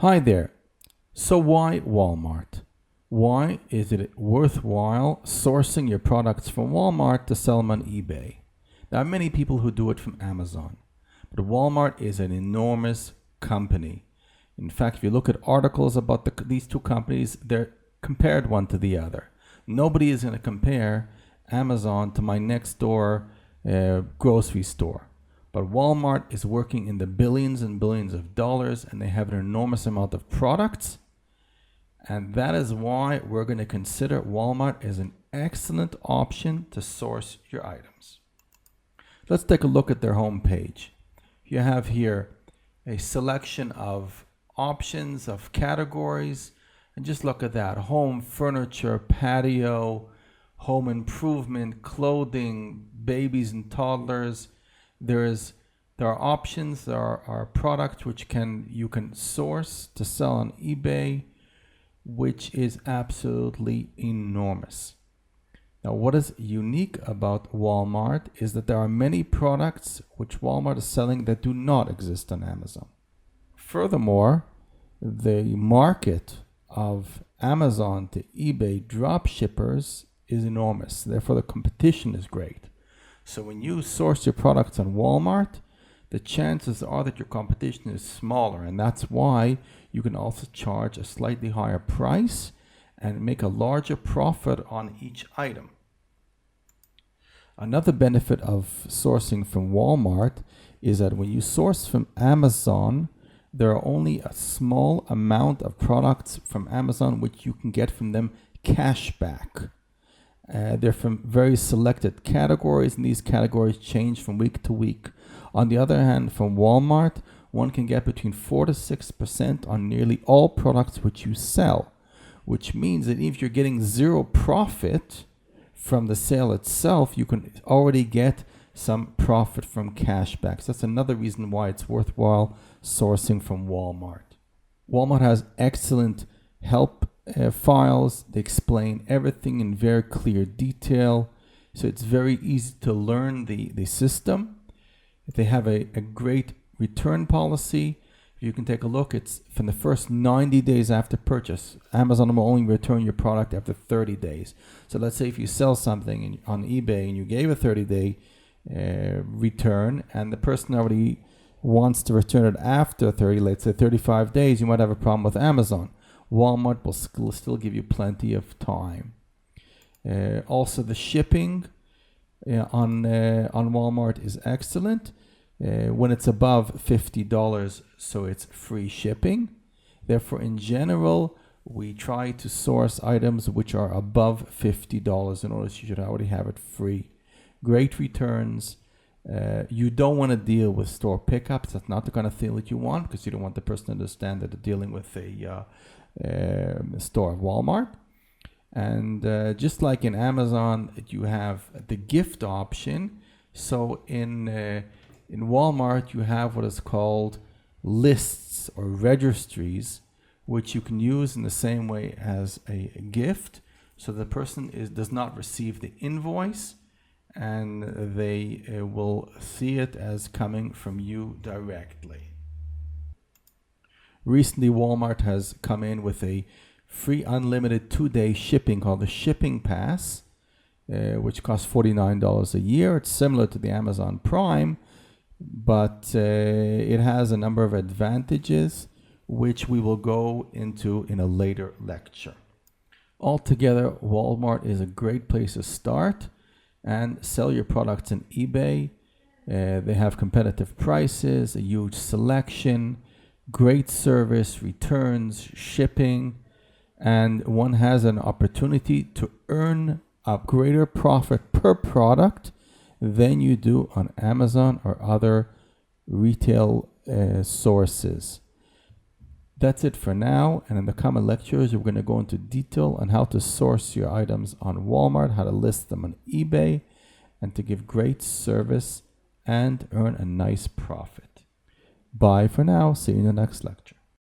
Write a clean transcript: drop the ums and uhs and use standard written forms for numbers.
Hi there. So why Walmart? Why is it worthwhile sourcing your products from Walmart to sell them on eBay? There are many people who do it from Amazon, but Walmart is an enormous company. In fact, if you look at articles about these two companies, they're compared one to the other. Nobody is going to compare Amazon to my next door grocery store. But Walmart is working in the billions and billions of dollars, and they have an enormous amount of products. And that is why we're going to consider Walmart as an excellent option to source your items. Let's take a look at their homepage. You have here a selection of options, of categories, and just look at that. Home, furniture, patio, home improvement, clothing, babies and toddlers. There are options, there are products which you can source to sell on eBay, which is absolutely enormous. Now, what is unique about Walmart is that there are many products which Walmart is selling that do not exist on Amazon. Furthermore, the market of Amazon to eBay dropshippers is enormous. Therefore, the competition is great. So when you source your products on Walmart, the chances are that your competition is smaller, and that's why you can also charge a slightly higher price and make a larger profit on each item. Another benefit of sourcing from Walmart is that when you source from Amazon, there are only a small amount of products from Amazon which you can get from them cash back. They're from very selected categories, and these categories change from week to week. On the other hand, from Walmart, one can get between 4 to 6% on nearly all products which you sell, which means that if you're getting zero profit from the sale itself, you can already get some profit from cashbacks. That's another reason why it's worthwhile sourcing from Walmart. Walmart has excellent help files. They explain everything in very clear detail, so it's very easy to learn the system. They have a great return policy. You can take a look. It's from the first 90 days after purchase. Amazon will only return your product after 30 days. So let's say if you sell something on eBay and you gave a 30-day return, and the person already wants to return it after 30, let's say 35 days, you might have a problem with Amazon. Walmart will still give you plenty of time. Also, the shipping on Walmart is excellent. When it's above $50, so it's free shipping. Therefore, in general, we try to source items which are above $50 in order you should already have it free. Great returns. You don't want to deal with store pickups. That's not the kind of thing that you want, because you don't want the person to understand that they're dealing with a store of Walmart. And just like in Amazon, you have the gift option. So in Walmart, you have what is called lists or registries, which you can use in the same way as a gift. So the person does not receive the invoice, and they will see it as coming from you directly. Recently, Walmart has come in with a free unlimited 2-day shipping called the Shipping Pass, which costs $49 a year. It's similar to the Amazon Prime, but it has a number of advantages, which we will go into in a later lecture. Altogether, Walmart is a great place to start and sell your products on eBay. They have competitive prices, a huge selection, great service, returns, shipping, and one has an opportunity to earn a greater profit per product than you do on Amazon or other retail sources. That's it for now, and in the coming lectures, we're going to go into detail on how to source your items on Walmart, how to list them on eBay, and to give great service and earn a nice profit. Bye for now. See you in the next lecture.